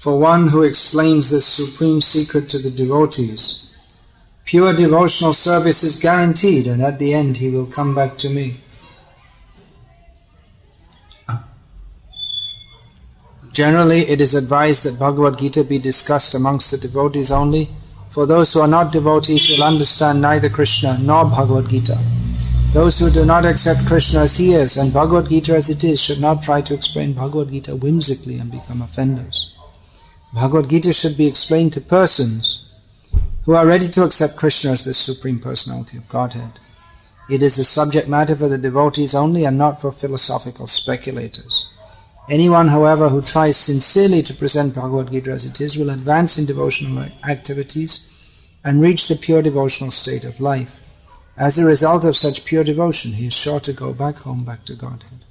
for one who explains this supreme secret to the devotees. Pure devotional service is guaranteed, and at the end he will come back to me. Generally, it is advised that Bhagavad Gita be discussed amongst the devotees only, for those who are not devotees will understand neither Krishna nor Bhagavad Gita. Those who do not accept Krishna as he is and Bhagavad Gita as it is should not try to explain Bhagavad Gita whimsically and become offenders. Bhagavad Gita should be explained to persons who are ready to accept Krishna as the Supreme Personality of Godhead. It is a subject matter for the devotees only and not for philosophical speculators. Anyone, however, who tries sincerely to present Bhagavad Gita as it is will advance in devotional activities and reach the pure devotional state of life. As a result of such pure devotion, he is sure to go back home, back to Godhead.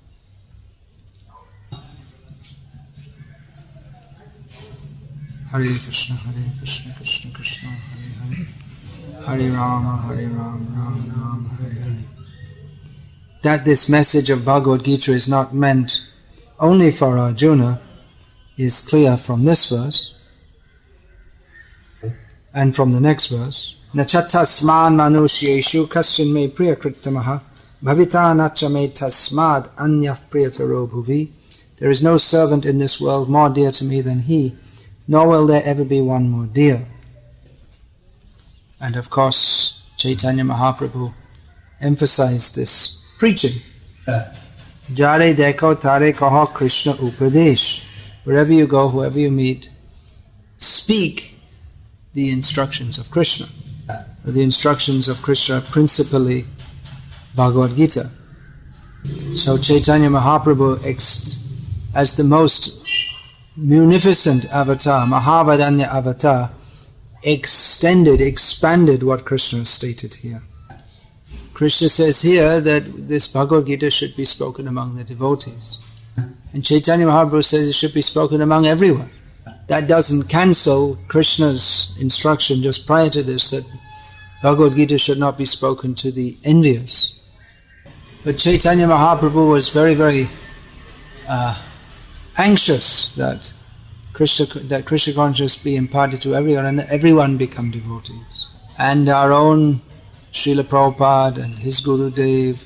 Hare Krishna, Krishna Krishna, Hare Hare, Hare Rama, Ram Ram, Hare Hare. That this message of Bhagavad Gita is not meant only for Arjuna is clear from this verse and from the next verse. Nachatasman manushyeshu kaschin me priyakritamaha bhavita nacha me tasmad anyaf priyataro bhuvi. There is no servant in this world more dear to me than he, nor will there ever be one more dear. And of course, Chaitanya Mahaprabhu emphasized this preaching. Jare dekho tare kaho Krishna upadesh. Wherever you go, whoever you meet, speak the instructions of Krishna. The instructions of Krishna, principally Bhagavad Gita. So Chaitanya Mahaprabhu, as the most munificent avatar, Mahavadanya avatar, expanded what Krishna stated here. Krishna says here that this Bhagavad Gita should be spoken among the devotees. And Chaitanya Mahaprabhu says it should be spoken among everyone. That doesn't cancel Krishna's instruction just prior to this that Bhagavad Gita should not be spoken to the envious. But Chaitanya Mahaprabhu was very, very anxious that Krishna consciousness be imparted to everyone and that everyone become devotees. And our own Srila Prabhupada and his Gurudev,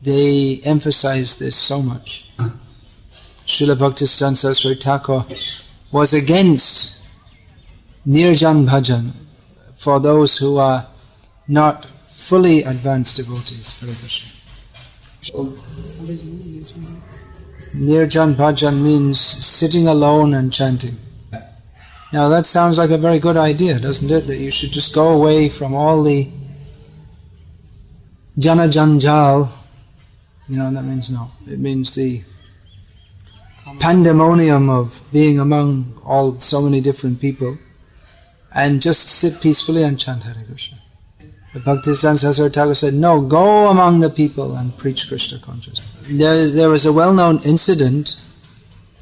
they emphasized this so much. Srila Bhaktisiddhanta Saraswati Thakur was against Nirjan Bhajan for those who are not fully advanced devotees. Hare Krishna. Nirjan Bhajan means sitting alone and chanting. Now that sounds like a very good idea, doesn't it? That you should just go away from all the Jana Janjal. You know what that means? No. It means the pandemonium of being among so many different people and just sit peacefully and chant Hare Krishna. But Bhaktisiddhanta Saraswati Thakur said, no, go among the people and preach Krishna consciousness. There was a well-known incident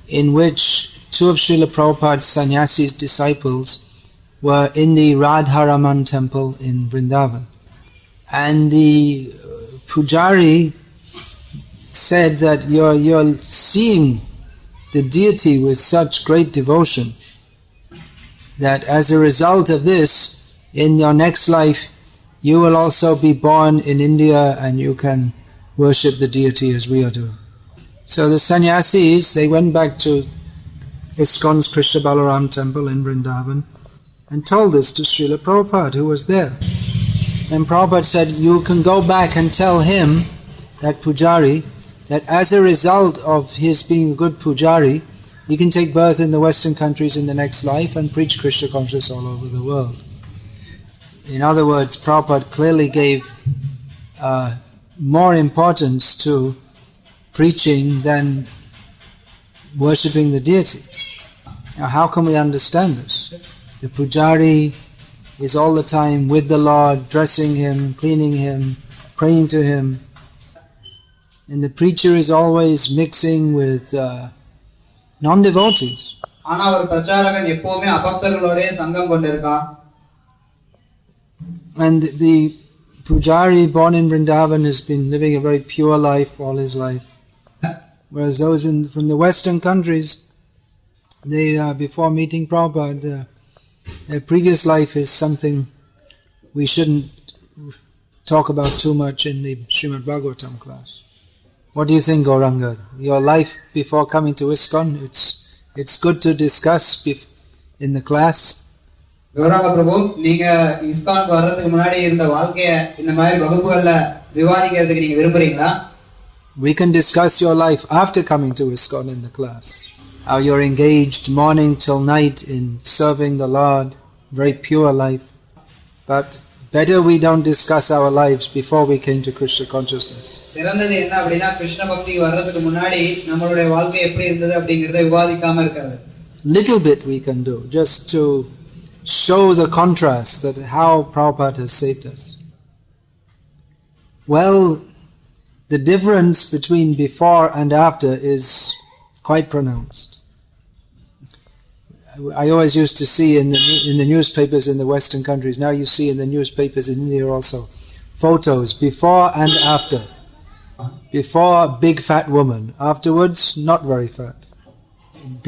in which two of Srila Prabhupada's sannyasi's disciples were in the Radharaman temple in Vrindavan. And the pujari said that you're seeing the deity with such great devotion that as a result of this, in your next life, you will also be born in India and you can worship the deity as we are doing. So the sannyasis, they went back to ISKCON's Krishna Balaram temple in Vrindavan and told this to Srila Prabhupada, who was there. And Prabhupada said, you can go back and tell him, that pujari, that as a result of his being a good pujari, he can take birth in the Western countries in the next life and preach Krishna consciousness all over the world. In other words, Prabhupada clearly gave more importance to preaching than worshipping the deity. Now, how can we understand this? The pujari is all the time with the Lord, dressing him, cleaning him, praying to him. And the preacher is always mixing with non-devotees. And the pujari born in Vrindavan has been living a very pure life all his life. Whereas those from the Western countries, before meeting Prabhupada, their previous life is something we shouldn't talk about too much in the Srimad Bhagavatam class. What do you think, Gauranga? Your life before coming to ISKCON, it's good to discuss in the class. Gauranga Prabhu, நீங்க இஸ்கானுக்கு வர்றதுக்கு முன்னாடி இருந்த வாழ்க்கைய இந்த மாதிரி வகுப்புகள்ல விவாதிக்கிறதுக்கு நீங்க விரும்புறீங்களா? We can discuss your life after coming to ISKCON in the class. How you're engaged morning till night in serving the Lord, very pure life. But better we don't discuss our lives before we came to Krishna consciousness. சிறந்தது என்ன அப்படினா கிருஷ்ண பக்திக்கு வர்றதுக்கு முன்னாடி நம்மளுடைய வாழ்க்கை எப்படி இருந்தது அப்படிங்கறதை விவாதிக்காம இருக்கிறது. Little bit we can do just to show the contrast that how Prabhupada has saved us. Well, the difference between before and after is quite pronounced. I always used to see in the newspapers in the Western countries, now you see in the newspapers in India also, photos before and after. Before, big fat woman. Afterwards, not very fat.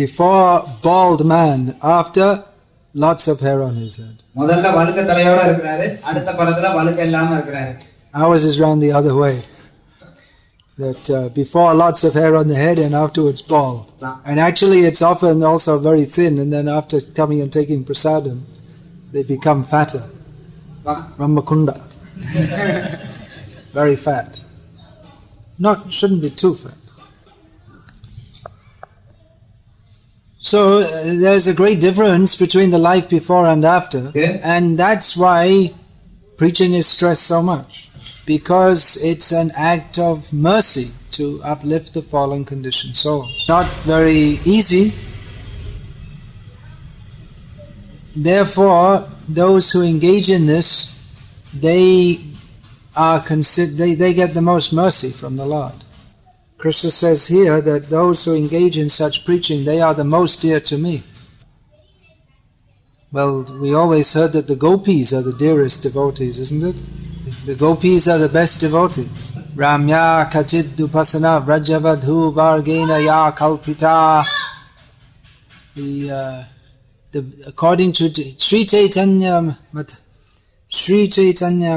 Before, bald man. After, lots of hair on his head. Ours is round the other way. That before lots of hair on the head and afterwards bald. And actually it's often also very thin, and then after coming and taking prasadam, they become fatter. Ramakunda. Very fat. Shouldn't be too fat. So there's a great difference between the life before and after, and that's why preaching is stressed so much, because it's an act of mercy to uplift the fallen conditioned soul. Not very easy. Therefore, those who engage in this, they get the most mercy from the Lord. Krishna says here that those who engage in such preaching, they are the most dear to me. Well, we always heard that the gopis are the dearest devotees, isn't it? The gopis are the best devotees. Ramya kachid dupasana vrajavadhu vargena ya kalpita. According to Sri Chaitanya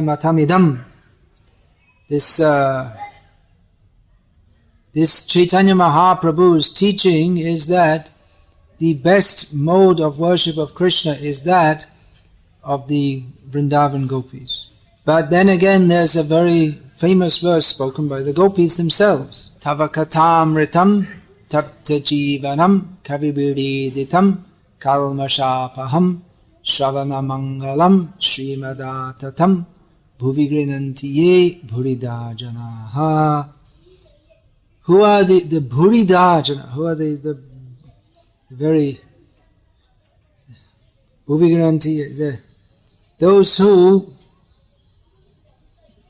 Matamidam, this Chaitanya Mahaprabhu's teaching is that the best mode of worship of Krishna is that of the Vrindavan gopis. But then again, there's a very famous verse spoken by the gopis themselves. Tavakatamritam taptajivanam kavibiriditam kalmashapaham shravanamangalam srimadatatam bhuvigrinantiye bhuridajanaha. Who are the bhuridajana? Who are the very those who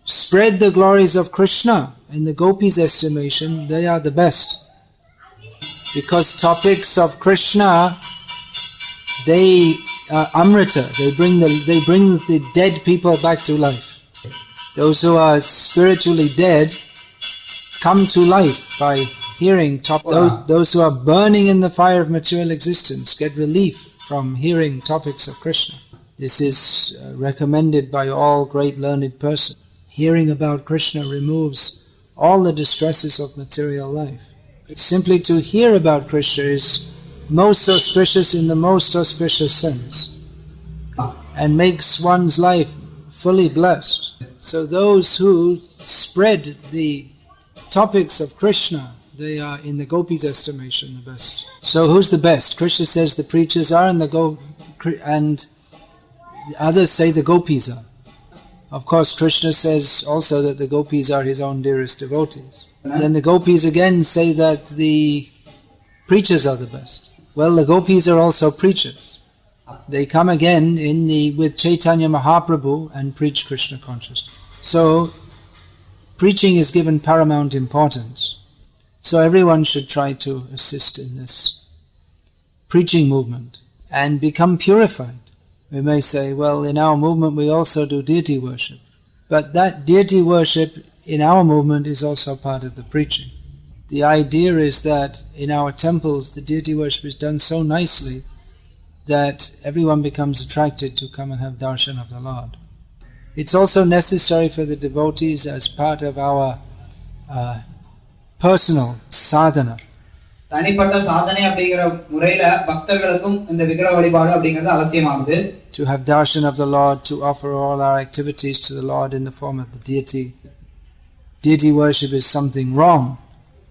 spread the glories of Krishna. In the gopis' estimation, they are the best, because topics of Krishna, they are amrita. They bring the dead people back to life. Those who are spiritually dead come to life by hearing those who are burning in the fire of material existence get relief from hearing topics of Krishna. This is recommended by all great learned persons. Hearing about Krishna removes all the distresses of material life. Simply to hear about Krishna is most auspicious in the most auspicious sense, and makes one's life fully blessed. So those who spread the topics of Krishna, they are, in the gopis' estimation, the best. So who's the best? Krishna says the preachers are, and the others say the gopis are. Of course, Krishna says also that the gopis are his own dearest devotees. And then the gopis again say that the preachers are the best. Well, the gopis are also preachers. They come again with Chaitanya Mahaprabhu and preach Krishna consciousness. So preaching is given paramount importance. So everyone should try to assist in this preaching movement and become purified. We may say, well, in our movement we also do deity worship. But that deity worship in our movement is also part of the preaching. The idea is that in our temples the deity worship is done so nicely that everyone becomes attracted to come and have darshan of the Lord. It's also necessary for the devotees as part of our personal sadhana. தனிப்பட்ட சாதனை அப்படிங்கிற முறையில பக்தர்களுக்கும் இந்த விக்கிரக வழிபாடு அப்படிங்கிறது அவசியமாகுது. To have darshan of the Lord, to offer all our activities to the Lord in the form of the deity. Deity worship is something wrong.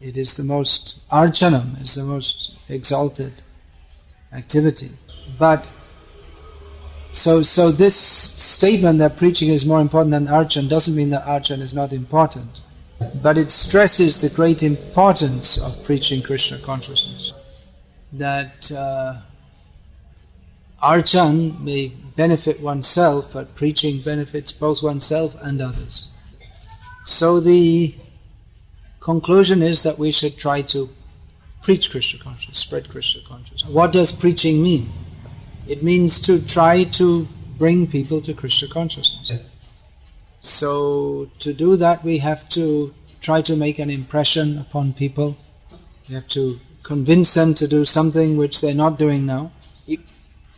It is the most archanam, is the most exalted activity. But so this statement that preaching is more important than archan doesn't mean that archan is not important. But it stresses the great importance of preaching Krishna consciousness. That archan may benefit oneself, but preaching benefits both oneself and others. So the conclusion is that we should try to preach Krishna consciousness, spread Krishna consciousness. What does preaching mean? It means to try to bring people to Krishna consciousness. So to do that we have to try to make an impression upon people. We have to convince them to do something which they're not doing now.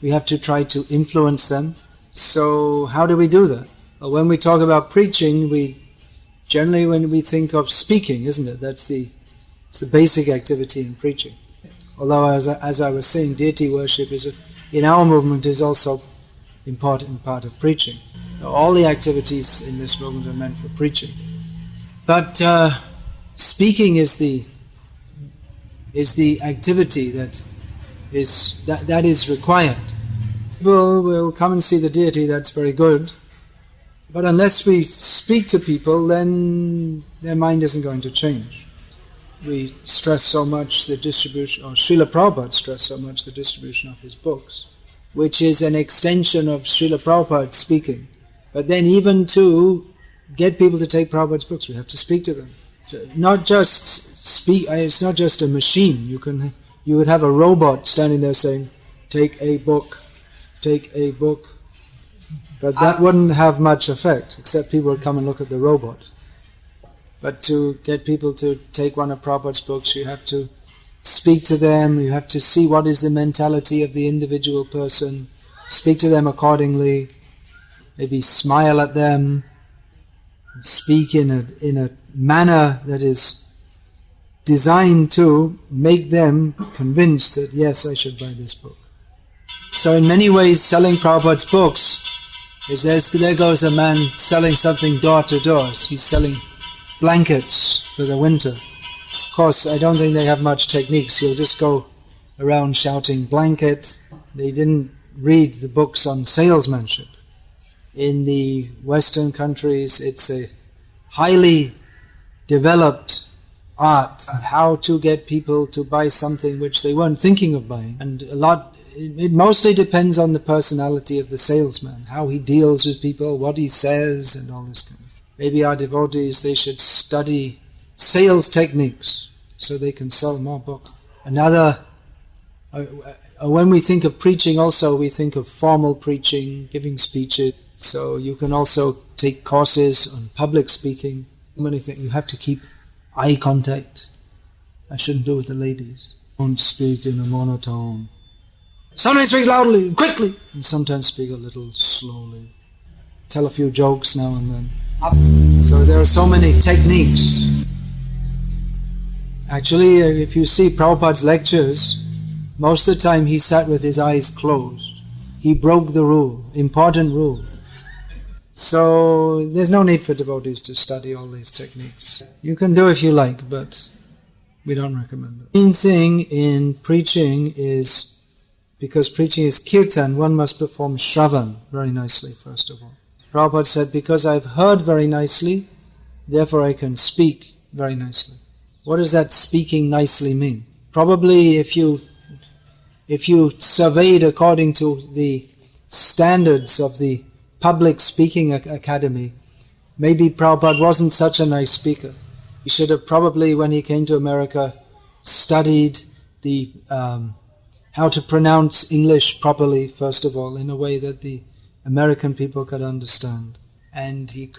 We have to try to influence them. So how do we do that? Well, when we talk about preaching, when we think of speaking, isn't it? It's the basic activity in preaching. Although as I was saying, deity worship in our movement is also important part of preaching. All the activities in this movement are meant for preaching. But speaking is the activity that is required. People will come and see the deity, that's very good. But unless we speak to people, then their mind isn't going to change. We stress so much the distribution, or Srila Prabhupada stressed so much the distribution of his books, which is an extension of Srila Prabhupada speaking. But then even to get people to take Prabhupada's books, we have to speak to them. So not just speak, it's not just a machine. You would have a robot standing there saying, take a book. But that wouldn't have much effect, except people would come and look at the robot. But to get people to take one of Prabhupada's books, you have to speak to them, you have to see what is the mentality of the individual person, speak to them accordingly, maybe smile at them, speak in a manner that is designed to make them convinced that yes, I should buy this book. So in many ways selling Prabhupada's books is there goes a man selling something door to door. He's selling blankets for the winter. Of course, I don't think they have much techniques. He'll just go around shouting blanket. They didn't read the books on salesmanship. In the Western countries, it's a highly developed art, how to get people to buy something which they weren't thinking of buying. And it mostly depends on the personality of the salesman, how he deals with people, what he says, and all this kind of thing. Maybe our devotees, they should study sales techniques so they can sell more books. When we think of preaching also, we think of formal preaching, giving speeches. So you can also take courses on public speaking. Many things. You have to keep eye contact. I shouldn't do it with the ladies. Don't speak in a monotone. Sometimes speak loudly, quickly, and sometimes speak a little slowly. Tell a few jokes now and then. So there are so many techniques. Actually, if you see Prabhupada's lectures, most of the time he sat with his eyes closed. He broke the rule, important rule. So there's no need for devotees to study all these techniques. You can do if you like, but we don't recommend it. The main thing in preaching is, because preaching is kirtan, one must perform shravan very nicely first of all. Prabhupada said, because I've heard very nicely, therefore I can speak very nicely. What does that speaking nicely mean? Probably if you surveyed according to the standards of the public speaking academy, maybe Prabhupada wasn't such a nice speaker. He should have probably, when he came to America, studied how to pronounce English properly, first of all, in a way that the American people could understand. And he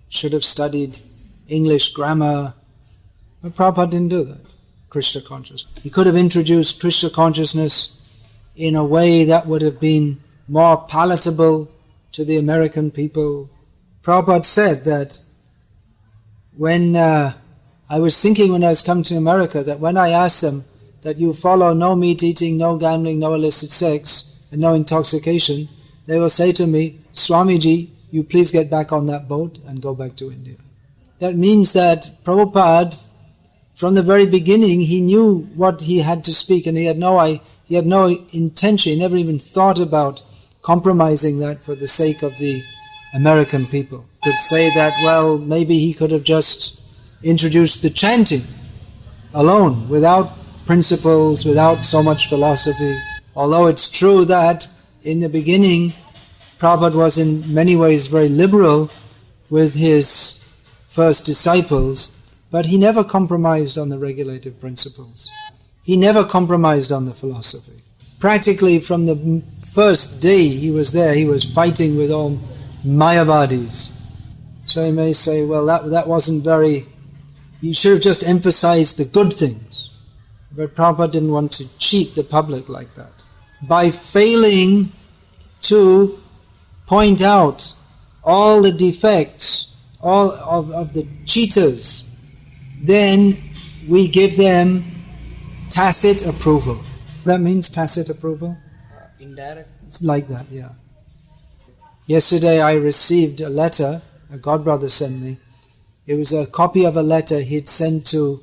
should have studied English grammar, But Prabhupada didn't do that. Krishna consciousness. He could have introduced Krishna consciousness in a way that would have been more palatable to the American people. Prabhupada said that when I was thinking when I was coming to America, that when I asked them that you follow no meat eating, no gambling, no illicit sex, and no intoxication, they will say to me, Swamiji, you please get back on that boat and go back to India. That means that Prabhupada, from the very beginning, he knew what he had to speak, and he had no intention, he never even thought about compromising that for the sake of the American people. Could say that, well, maybe he could have just introduced the chanting alone, without principles, without so much philosophy. Although it's true that in the beginning, Prabhupada was in many ways very liberal with his first disciples, but he never compromised on the regulative principles. He never compromised on the philosophy. Practically from the first day he was there, he was fighting with all Mayavadis. So you may say, well, that wasn't very... You should have just emphasized the good things. But Prabhupada didn't want to cheat the public like that. By failing to point out all the defects, all of the cheaters, then we give them tacit approval. That means tacit approval? Indirect. It's like that, yeah. Yesterday I received a letter, a godbrother sent me. It was a copy of a letter he'd sent to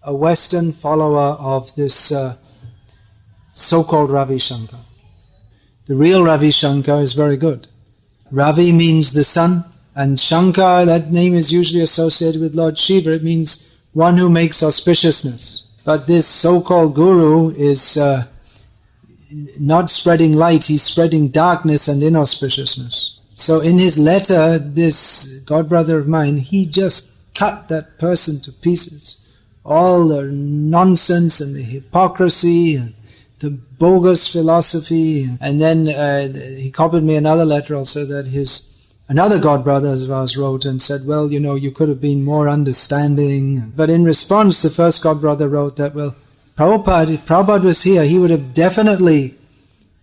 a Western follower of this so-called Ravi Shankar. The real Ravi Shankar is very good. Ravi means the sun, and Shankar, that name is usually associated with Lord Shiva. It means one who makes auspiciousness. But this so-called guru is not spreading light, he's spreading darkness and inauspiciousness. So in his letter, this godbrother of mine, he just cut that person to pieces. All the nonsense and the hypocrisy and the bogus philosophy. And then he copied me another letter also that another godbrother of ours wrote and said, well, you could have been more understanding. But in response, the first godbrother wrote that, well, Prabhupada, if Prabhupada was here, he would have definitely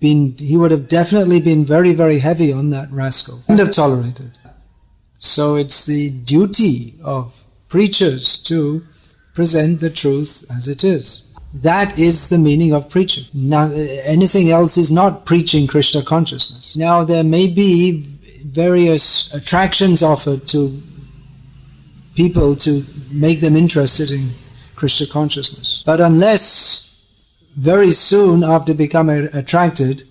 been very, very heavy on that rascal and have tolerated. So it's the duty of preachers to present the truth as it is. That is the meaning of preaching. Now, anything else is not preaching Krishna consciousness. Now, there may be various attractions offered to people to make them interested in Krishna consciousness. But unless very soon after becoming attracted,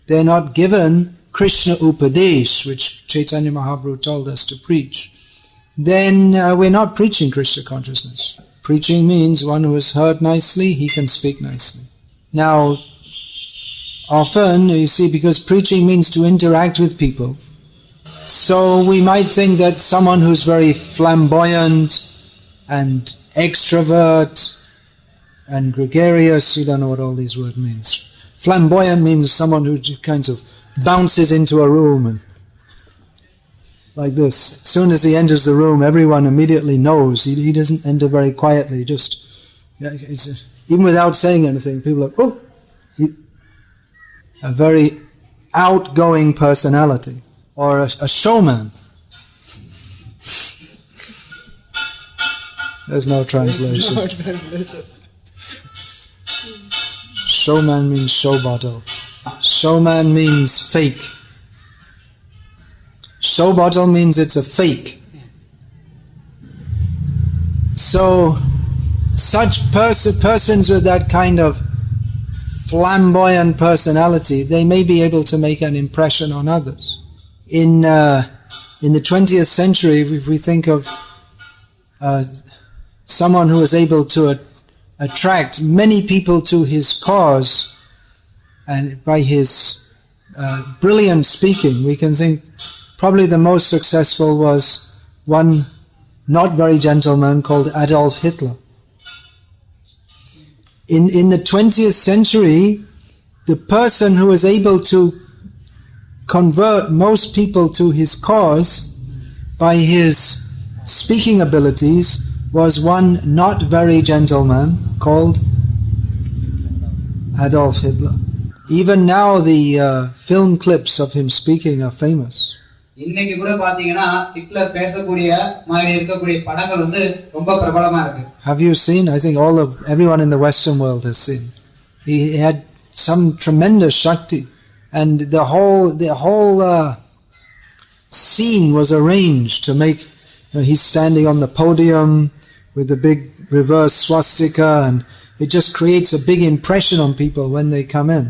they're not given Krishna Upadesh, which Chaitanya Mahaprabhu told us to preach, then we're not preaching Krishna consciousness. Preaching means one who has heard nicely, he can speak nicely. Now, often, you see, because preaching means to interact with people, so we might think that someone who's very flamboyant and extrovert and gregarious, you don't know what all these words means. Flamboyant means someone who kind of bounces into a room and like this. As soon as he enters the room, everyone immediately knows. He doesn't enter very quietly, even without saying anything, people are, oh! A very outgoing personality, or a showman. There's no translation. Showman means show bottle. Showman means fake. Show bottle means it's a fake. So, such persons with that kind of flamboyant personality, they may be able to make an impression on others. In the 20th century, if we think of someone who was able to attract many people to his cause, and by his brilliant speaking, we can think probably the most successful was one not very gentleman called Adolf Hitler. In the 20th century, the person who was able to convert most people to his cause by his speaking abilities was one not very gentle man called Adolf Hitler. Even now the film clips of him speaking are famous. இன்னைக்கு கூட பாத்தீங்கன்னா Hitler பேசக்கூடிய மாதிரி இருக்கக்கூடிய படங்கள் வந்து ரொம்ப பிரபலமா இருக்கு. Have you seen? I think everyone in the Western world has seen. He had some tremendous shakti, and the whole scene was arranged to make. He's standing on the podium with the big reverse swastika, and it just creates a big impression on people when they come in.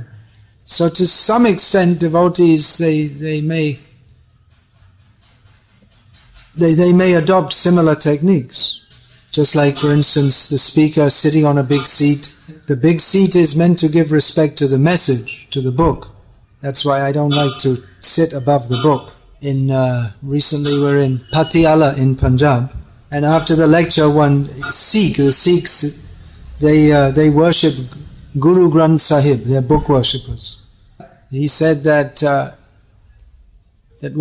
So to some extent, devotees they may adopt similar techniques. Just like, for instance, the speaker sitting on a big seat. The big seat is meant to give respect to the message, to the book. That's why I don't like to sit above the book. Recently we're in Patiala in Punjab, and after the lecture, the Sikhs, they worship Guru Granth Sahib. They're book worshippers. He said that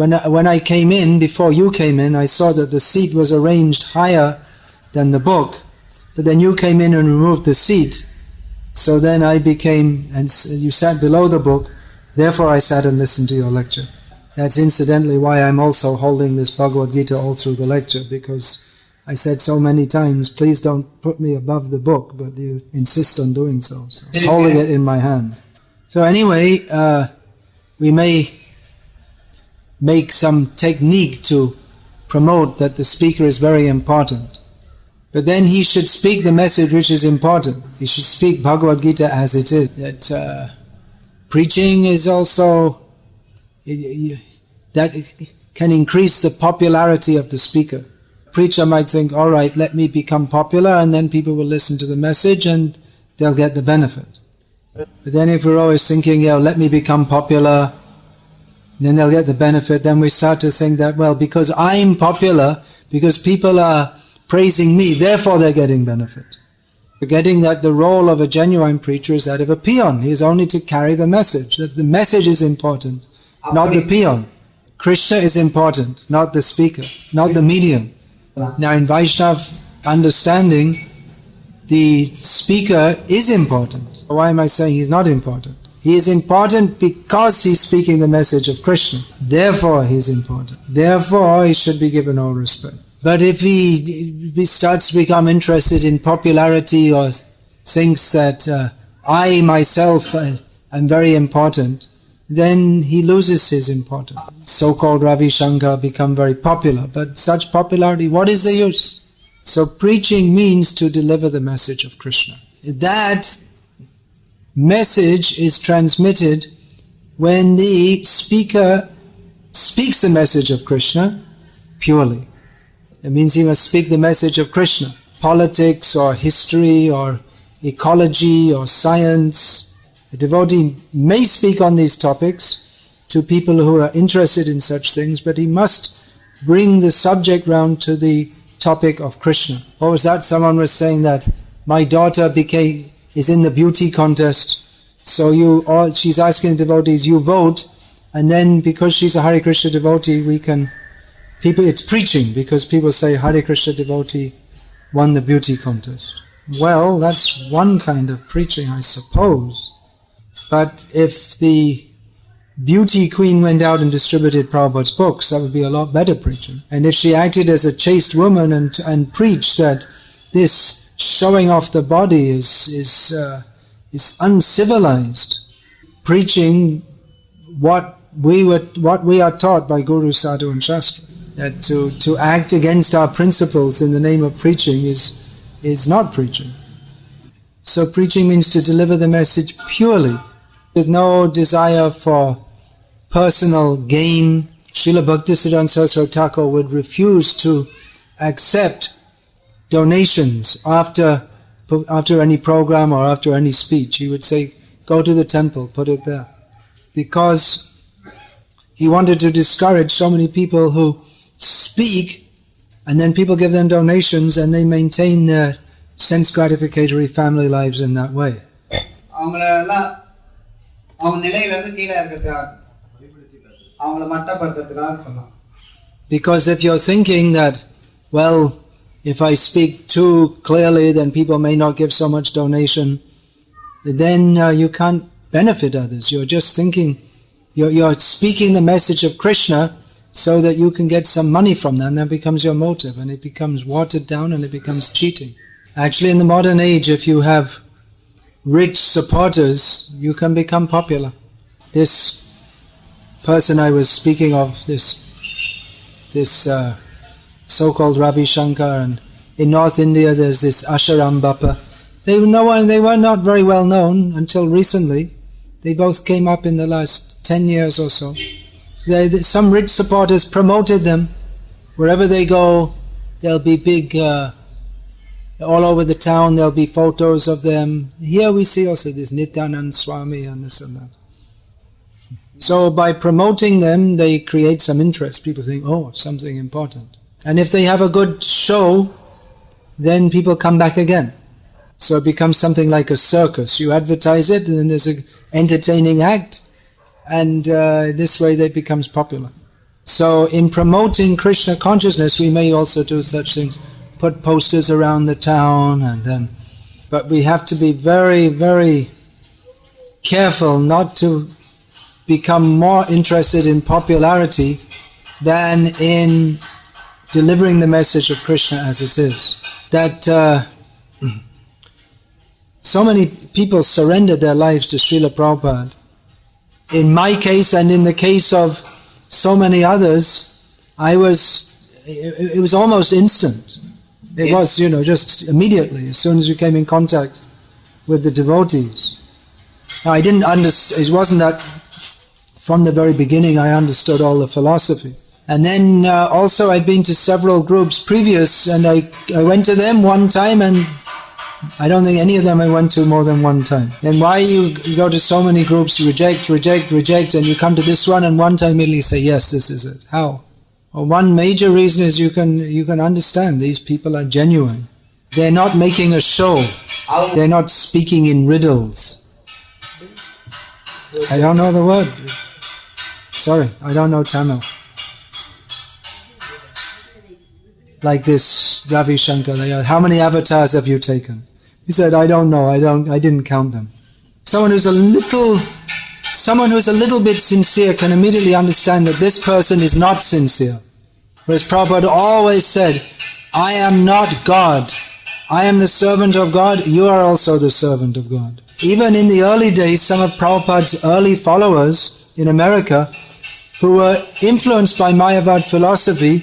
when I came in, before you came in, I saw that the seat was arranged higher than the book, but then you came in and removed the seat, so then I became, and you sat below the book, therefore I sat and listened to your lecture. That's incidentally why I'm also holding this Bhagavad Gita all through the lecture, because I said so many times, please don't put me above the book, but you insist on doing so. So I'm holding it in my hand. So anyway, we may make some technique to promote that the speaker is very important. But then he should speak the message which is important. He should speak Bhagavad Gita as it is. That preaching is also, that can increase the popularity of the speaker. Preacher might think, all right, let me become popular, and then people will listen to the message and they'll get the benefit. But then if we're always thinking, let me become popular, then they'll get the benefit, then we start to think that, well, because I'm popular, because people are praising me, therefore they're getting benefit. Forgetting that the role of a genuine preacher is that of a peon. He is only to carry the message. That the message is important, not the peon. Krishna is important, not the speaker, not the medium. Now in Vaishnav understanding, the speaker is important. Why am I saying he's not important? He is important because he's speaking the message of Krishna. Therefore he's important. Therefore he should be given all respect. But if he starts to become interested in popularity or thinks that I myself am very important, then he loses his importance. So-called Ravi Shankar become very popular, but such popularity, what is the use? So preaching means to deliver the message of Krishna. That message is transmitted when the speaker speaks the message of Krishna purely. It means he must speak the message of Krishna. Politics or history or ecology or science. A devotee may speak on these topics to people who are interested in such things, but he must bring the subject round to the topic of Krishna. What was that? Someone was saying that my daughter is in the beauty contest, so she's asking devotees, you vote, and then because she's a Hare Krishna devotee, it's preaching, because people say Hare Krishna devotee won the beauty contest. Well, that's one kind of preaching, I suppose. But if the beauty queen went out and distributed Prabhupada's books, that would be a lot better preaching. And if she acted as a chaste woman and preached that this showing off the body is uncivilized, preaching what we are taught by Guru, Sadhu and Shastra, that to act against our principles in the name of preaching is not preaching. So preaching means to deliver the message purely, with no desire for personal gain. Srila Bhaktisiddhanta Saraswati Thakur would refuse to accept donations after any program or after any speech. He would say, go to the temple, put it there. Because he wanted to discourage so many people who speak and then people give them donations and they maintain their sense gratificatory family lives in that way. Because if you're thinking that, well, if I speak too clearly, then people may not give so much donation. Then you can't benefit others. You're just thinking, you're speaking the message of Krishna so that you can get some money from that, and that becomes your motive, and it becomes watered down and it becomes cheating. Actually, in the modern age, if you have rich supporters, you can become popular. This person I was speaking of, this so-called Ravi Shankar, and in North India there's this Asharam Bappa. They were not very well known until recently. They both came up in the last 10 years or so. Some rich supporters promoted them. Wherever they go, there'll be big, all over the town there'll be photos of them. Here we see also this Nityanand Swami and this and that. So by promoting them, they create some interest. People think, oh, something important. And if they have a good show, then people come back again. So it becomes something like a circus. You advertise it, and then there's an entertaining act, and this way it becomes popular. So in promoting Krishna consciousness, we may also do such things, put posters around the town, but we have to be very, very careful not to become more interested in popularity than in delivering the message of Krishna as it is. That so many people surrendered their lives to Srila Prabhupada. In my case and in the case of so many others, it was almost instant. It was, just immediately, as soon as you came in contact with the devotees. Now, I didn't understand, it wasn't that from the very beginning I understood all the philosophy. And then also I'd been to several groups previous, and I went to them one time, and I don't think any of them I went to more than one time. Then why you go to so many groups, reject, and you come to this one and one time immediately say, yes, this is it. How? Well, one major reason is you can understand these people are genuine. They're not making a show. They're not speaking in riddles. I don't know the word. Sorry, I don't know Tamil. Like this Ravi Shankar, how many avatars have you taken? He said, I don't know, I didn't count them. Someone who's a little bit sincere can immediately understand that this person is not sincere. Whereas Prabhupada always said, I am not God. I am the servant of God, you are also the servant of God. Even in the early days, some of Prabhupada's early followers in America, who were influenced by Mayavad philosophy,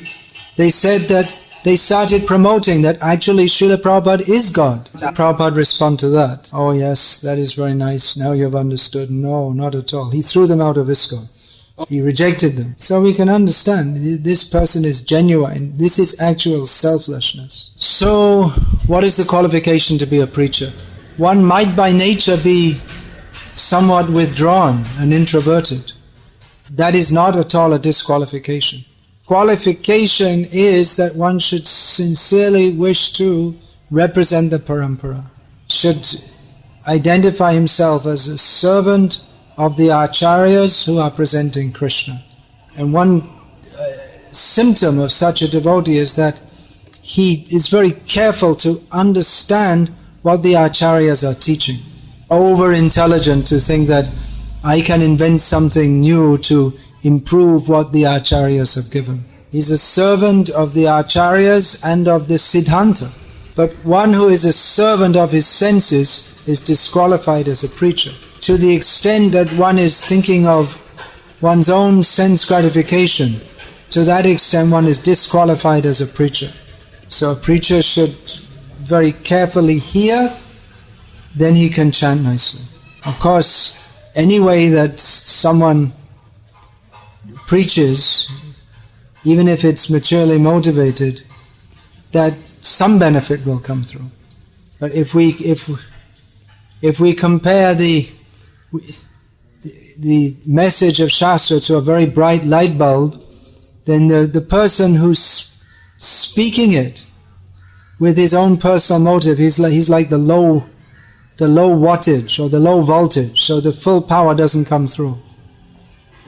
they said that they started promoting that actually Srila Prabhupada is God. Prabhupada responded to that. Oh yes, that is very nice, now you've understood. No, not at all. He threw them out of ISKCON. He rejected them. So we can understand, this person is genuine. This is actual selflessness. So, what is the qualification to be a preacher? One might by nature be somewhat withdrawn and introverted. That is not at all a disqualification. Qualification is that one should sincerely wish to represent the parampara, should identify himself as a servant of the acharyas who are presenting Krishna. And one symptom of such a devotee is that he is very careful to understand what the acharyas are teaching. Over-intelligent to think that I can invent something new to improve what the acharyas have given. He's a servant of the acharyas and of the siddhanta. But one who is a servant of his senses is disqualified as a preacher. To the extent that one is thinking of one's own sense gratification, to that extent one is disqualified as a preacher. So a preacher should very carefully hear, then he can chant nicely. Of course, any way that someone preaches, even if it's maturely motivated, that some benefit will come through. But if we compare the message of Shastra to a very bright light bulb, then the person who's speaking it with his own personal motive, he's like the low wattage or the low voltage, so the full power doesn't come through.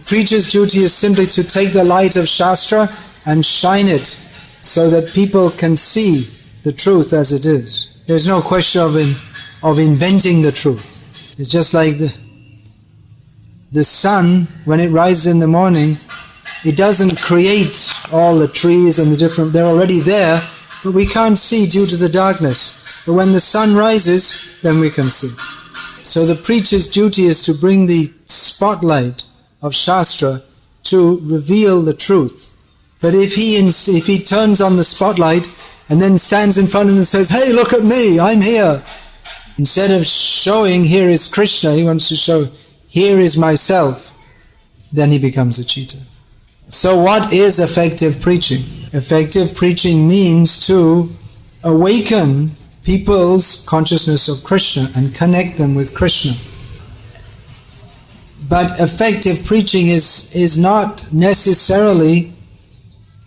Preacher's duty is simply to take the light of Shastra and shine it so that people can see the truth as it is. There's no question of inventing the truth. It's just like the sun, when it rises in the morning, it doesn't create all the trees and they're already there, but we can't see due to the darkness. But when the sun rises, then we can see. So the preacher's duty is to bring the spotlight of Shastra to reveal the truth. But if he turns on the spotlight and then stands in front of him and says, "Hey, look at me, I'm here," instead of showing here is Krishna, he wants to show here is myself, then he becomes a cheater. So what is effective preaching? Effective preaching means to awaken people's consciousness of Krishna and connect them with Krishna. But effective preaching is not necessarily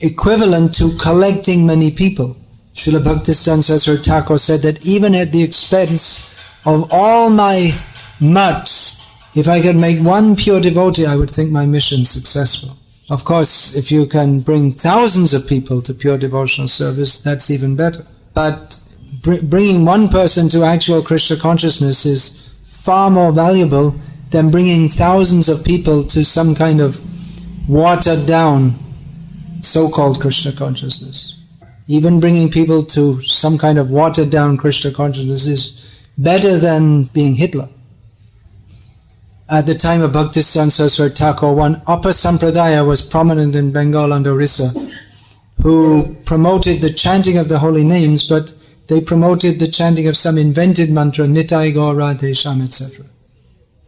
equivalent to collecting many people. Srila Bhaktisiddhanta Saraswati Thakur said that even at the expense of all my mutts, if I could make one pure devotee, I would think my mission successful. Of course, if you can bring thousands of people to pure devotional service, that's even better. But bringing one person to actual Krishna consciousness is far more valuable than bringing thousands of people to some kind of watered down so-called Krishna consciousness. Even bringing people to some kind of watered down Krishna consciousness is better than being Hitler. At the time of Bhaktisiddhanta Saraswati Thakur, one Upper Sampradaya was prominent in Bengal and Orissa, who promoted the chanting of the holy names, but they promoted the chanting of some invented mantra, Nitai Gaur Radhe Sham, etc.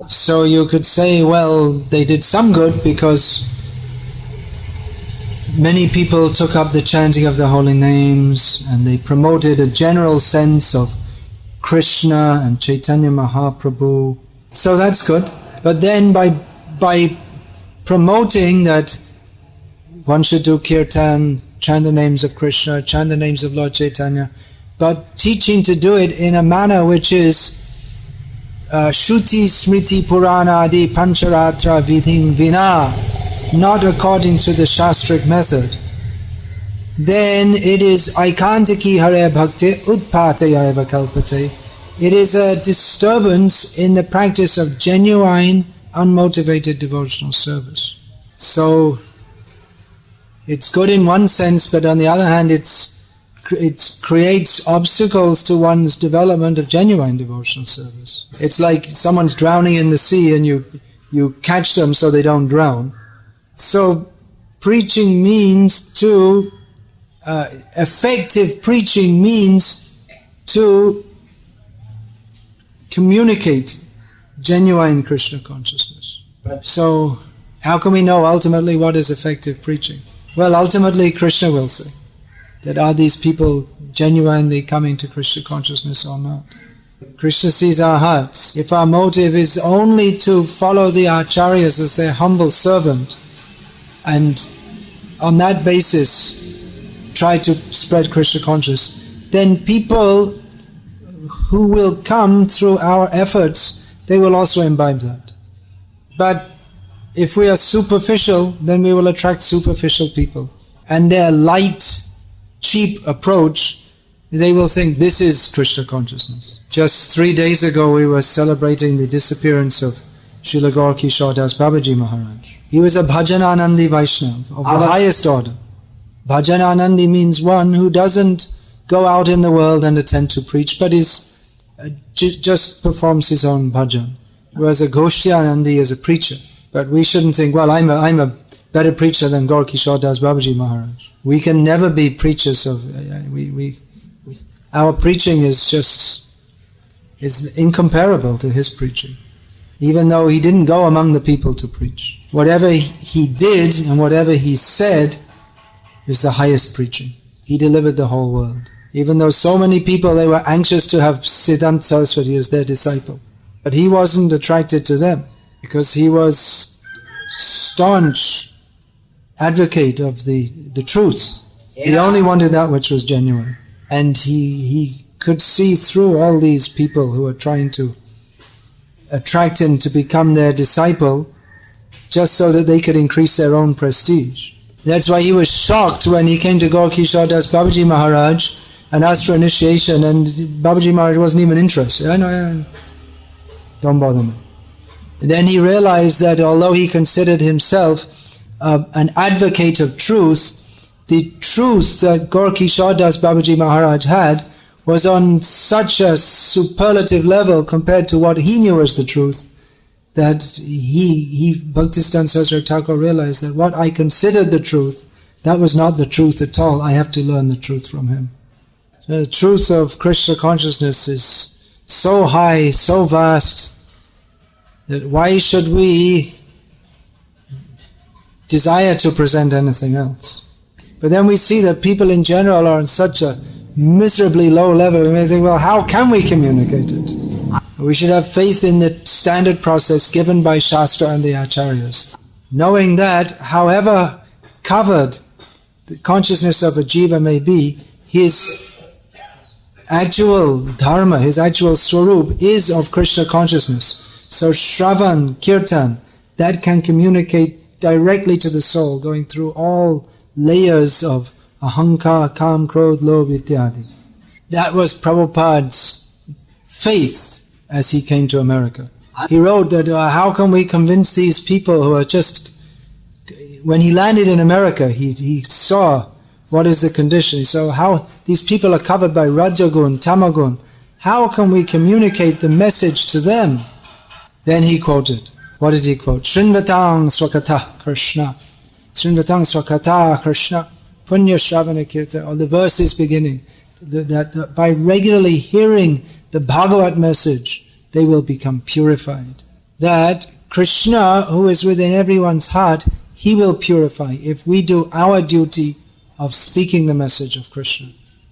So you could say, well, they did some good because many people took up the chanting of the holy names and they promoted a general sense of Krishna and Chaitanya Mahaprabhu. So that's good. But then by promoting that one should do kirtan, chant the names of Krishna, chant the names of Lord Chaitanya, but teaching to do it in a manner which is Shruti Smriti Purana Adi Pancharatra Vidhim Vina, not according to the Shastric method, then it is Aikantaki Hare Bhakti Utpataya Eva Kalpate. It is a disturbance in the practice of genuine, unmotivated devotional service. So it's good in one sense, but on the other hand it creates obstacles to one's development of genuine devotional service. It's like someone's drowning in the sea and you catch them so they don't drown. So preaching means to, effective preaching means to communicate genuine Krishna consciousness. So how can we know ultimately what is effective preaching? Well, ultimately Krishna will say that are these people genuinely coming to Krishna consciousness or not. Krishna sees our hearts. If our motive is only to follow the acharyas as their humble servant and on that basis try to spread Krishna consciousness, then people who will come through our efforts, they will also imbibe that. But if we are superficial, then we will attract superficial people. And their light, cheap approach, they will think this is Krishna consciousness. Just 3 days ago we were celebrating the disappearance of Srila Gaur Kishore Das Babaji Maharaj. He was a Bhajananandi Vaishnava of the highest order. Bhajananandi means one who doesn't go out in the world and attempt to preach, but just performs his own bhajan. Whereas a Goshtyanandi is a preacher. But we shouldn't think, well, I'm a better preacher than Gaur Kishore Das Babaji Maharaj. We can never be preachers of... our preaching is incomparable to his preaching. Even though he didn't go among the people to preach. Whatever he did and whatever he said is the highest preaching. He delivered the whole world. Even though so many people, they were anxious to have Siddhanta Saraswati as their disciple. But he wasn't attracted to them because he was staunch advocate of the truth. Yeah. He only wanted that which was genuine. And he could see through all these people who were trying to attract him to become their disciple just so that they could increase their own prestige. That's why he was shocked when he came to Gaur Kishore Das Babaji Maharaj and asked for initiation, and Babaji Maharaj wasn't even interested. I know, don't bother me. And then he realized that although he considered himself an advocate of truth, the truth that Gaur Kishore Das Babaji Maharaj had was on such a superlative level compared to what he knew as the truth, that Bhaktisiddhanta Saraswati Thakur realized that what I considered the truth, that was not the truth at all. I have to learn the truth from him. The truth of Krishna consciousness is so high, so vast, that why should we desire to present anything else? But then we see that people in general are on such a miserably low level. We may think, well, how can we communicate it? We should have faith in the standard process given by Shastra and the Acharyas, knowing that however covered the consciousness of a jiva may be, his actual dharma, his actual swarup is of Krishna consciousness. So Shravan, Kirtan, that can communicate directly to the soul, going through all layers of ahankar, kam, krodh, lobh, ityadi. That was Prabhupada's faith as he came to America. He wrote that how can we convince these people who are just... When he landed in America, he saw what is the condition. So how these people are covered by Rajagun, Tamagun. How can we communicate the message to them? Then he quoted. What did he quote? Shrinvatang swakata Krishna. Shrinvatang swakata Krishna. Punya Shravana Kirtan. Or the verses beginning. That by regularly hearing the Bhagavat message, they will become purified. That Krishna, who is within everyone's heart, he will purify if we do our duty of speaking the message of Krishna.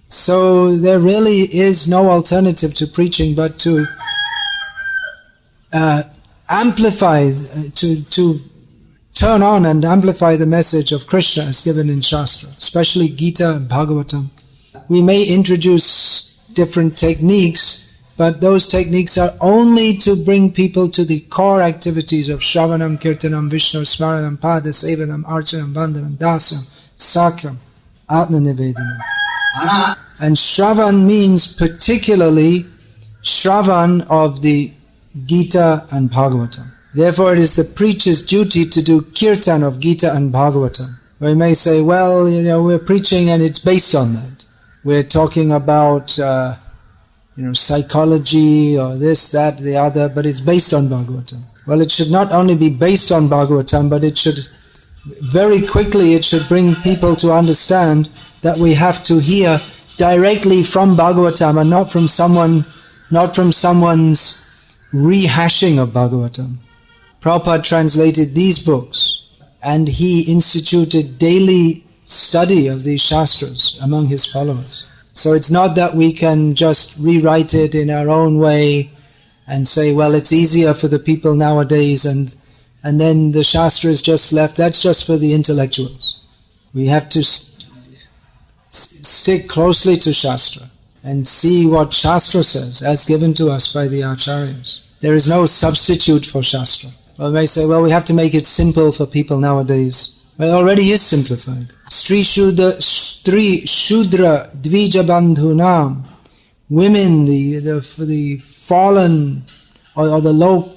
So there really is no alternative to preaching but to amplify, to turn on and amplify the message of Krishna as given in Shastra, especially Gita and Bhagavatam. We may introduce different techniques, but those techniques are only to bring people to the core activities of Shravanam, Kirtanam, Vishnu, Smaranam, Pada, Sevanam, Archanam, Vandanam, Dasam, Sakyam, Atma Nivedanam. And Shravan means particularly Shravan of the Gita and Bhagavatam. Therefore it is the preacher's duty to do Kirtan of Gita and Bhagavatam. We may say, well, we're preaching and it's based on that. We're talking about psychology or this, that, the other, but it's based on Bhagavatam. Well, it should not only be based on Bhagavatam, but it should, very quickly, it should bring people to understand that we have to hear directly from Bhagavatam and not from someone's rehashing of Bhagavatam. Prabhupada translated these books and he instituted daily study of these Shastras among his followers. So it's not that we can just rewrite it in our own way and say, well, it's easier for the people nowadays and then the Shastra is just left. That's just for the intellectuals. We have to stick closely to Shastra and see what Shastra says as given to us by the Acharyas. There is no substitute for Shastra. Well, we may say, well, we have to make it simple for people nowadays. Well, it already is simplified. Stri Shudra Dvija Bandhunam. Women, the fallen or the low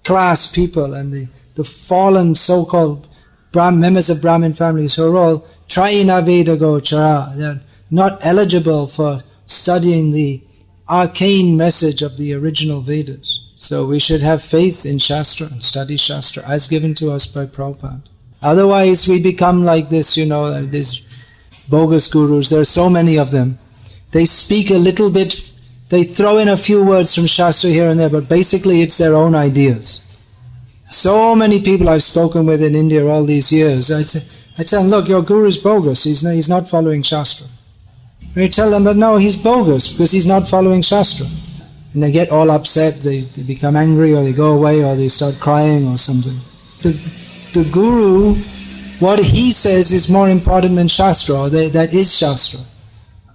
class people and the fallen so-called members of Brahmin families who are all Trayina Veda Gochara. They're not eligible for studying the arcane message of the original Vedas. So we should have faith in Shastra and study Shastra as given to us by Prabhupada. Otherwise we become like this, these bogus gurus. There are so many of them. They speak a little bit, they throw in a few words from Shastra here and there, but basically it's their own ideas. So many people I've spoken with in India all these years, I tell them, look, your guru is bogus, he's not following Shastra. And you tell them, but no, he's bogus because he's not following Shastra. And they get all upset, they become angry or they go away or they start crying or something. The guru, what he says is more important than Shastra, or that is Shastra.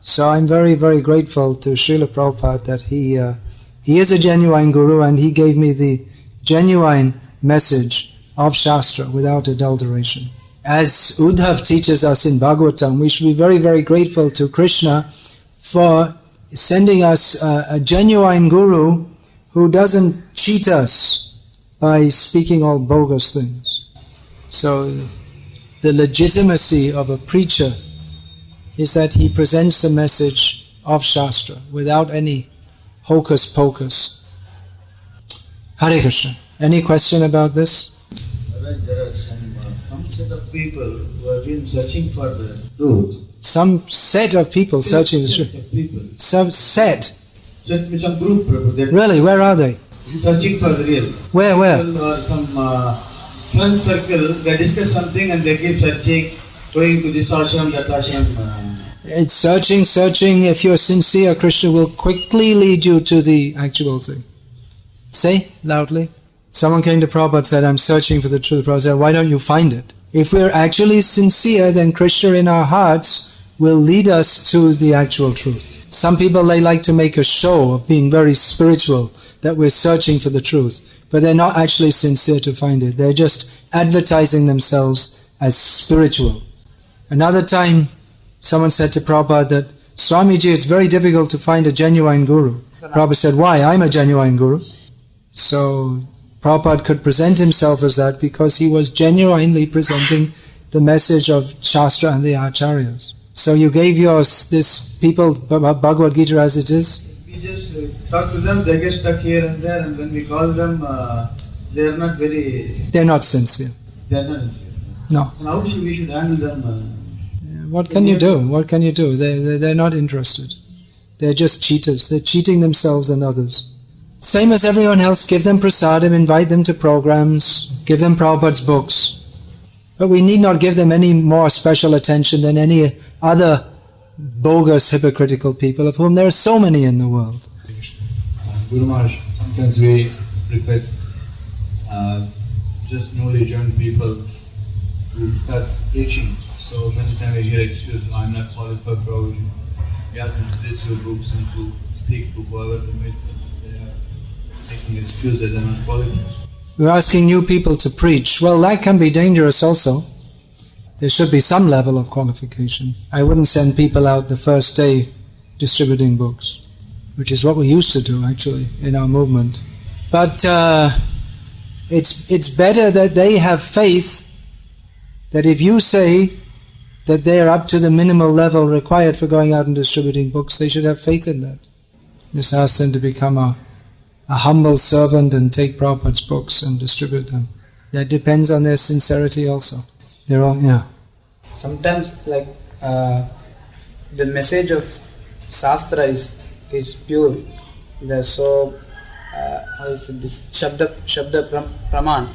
So I'm very, very grateful to Srila Prabhupada that he is a genuine guru and he gave me the genuine message of Shastra without adulteration. As Uddhav teaches us in Bhagavatam, we should be very, very grateful to Krishna for sending us a genuine guru who doesn't cheat us by speaking all bogus things. So the legitimacy of a preacher is that he presents the message of Shastra without any hocus pocus. Hare Krishna. Any question about this? There are some set of people who have been searching for the truth. Some set of people searching the truth. People. Some set. Some group that Really? Where are they? searching for the real. Where? Or some friend circle, they discuss something and they keep searching, going to this ashram, that ashram. It's searching. If you're sincere, Krishna will quickly lead you to the actual thing. Say loudly. Someone came to Prabhupada and said, I'm searching for the truth. Prabhupada said, why don't you find it? If we're actually sincere, then Krishna in our hearts will lead us to the actual truth. Some people, they like to make a show of being very spiritual, that we're searching for the truth. But they're not actually sincere to find it. They're just advertising themselves as spiritual. Another time, someone said to Prabhupada that, Swamiji, it's very difficult to find a genuine guru. Prabhupada said, why? I'm a genuine guru. So Prabhupada could present himself as that because he was genuinely presenting the message of Shastra and the Acharyas. So you gave these people Bhagavad Gita as it is? We just talk to them, they get stuck here and there, and when we call them, they are not very... They're not sincere. They are not sincere. No. And how we should handle them? What can you do? What can you do? They're not interested. They're just cheaters. They're cheating themselves and others. Same as everyone else, give them prasadam, invite them to programs, give them Prabhupada's books. But we need not give them any more special attention than any other bogus, hypocritical people, of whom there are so many in the world. Guru Maharaj, sometimes we request just newly joined people to start preaching. So many times we hear excuse, I'm not qualified for provision. We ask them to read your books and to speak to whoever to meet them. They are making excuse that they're not qualified. We're asking new people to preach. Well, that can be dangerous also. There should be some level of qualification. I wouldn't send people out the first day distributing books, which is what we used to do actually in our movement. But it's better that they have faith that if you say that they are up to the minimal level required for going out and distributing books, they should have faith in that. Just ask them to become a humble servant and take Prabhupada's books and distribute them. That depends on their sincerity also. They're all, yeah. Sometimes, like the message of Shastra is pure. So, how is it? This Shabda Praman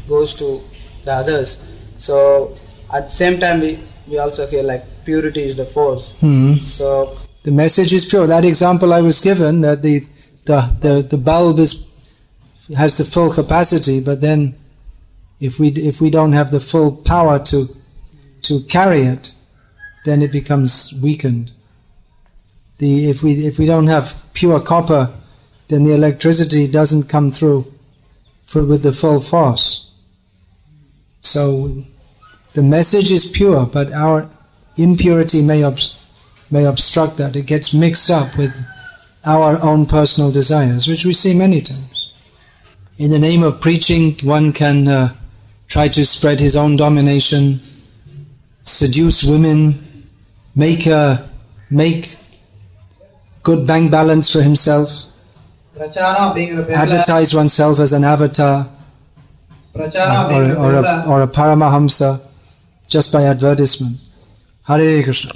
goes to the others. So, at the same time, we also hear like purity is the force. So, the message is pure. That example I was given, that the bulb has the full capacity, but then if we don't have the full power to carry it, then it becomes weakened. If we don't have pure copper, then the electricity doesn't come through with the full force. So the message is pure, but our impurity may obstruct that. It gets mixed up with our own personal desires, which we see many times. In the name of preaching, one can try to spread his own domination, seduce women, make good bank balance for himself, advertise oneself as an avatar or a Paramahamsa just by advertisement. Hare Krishna.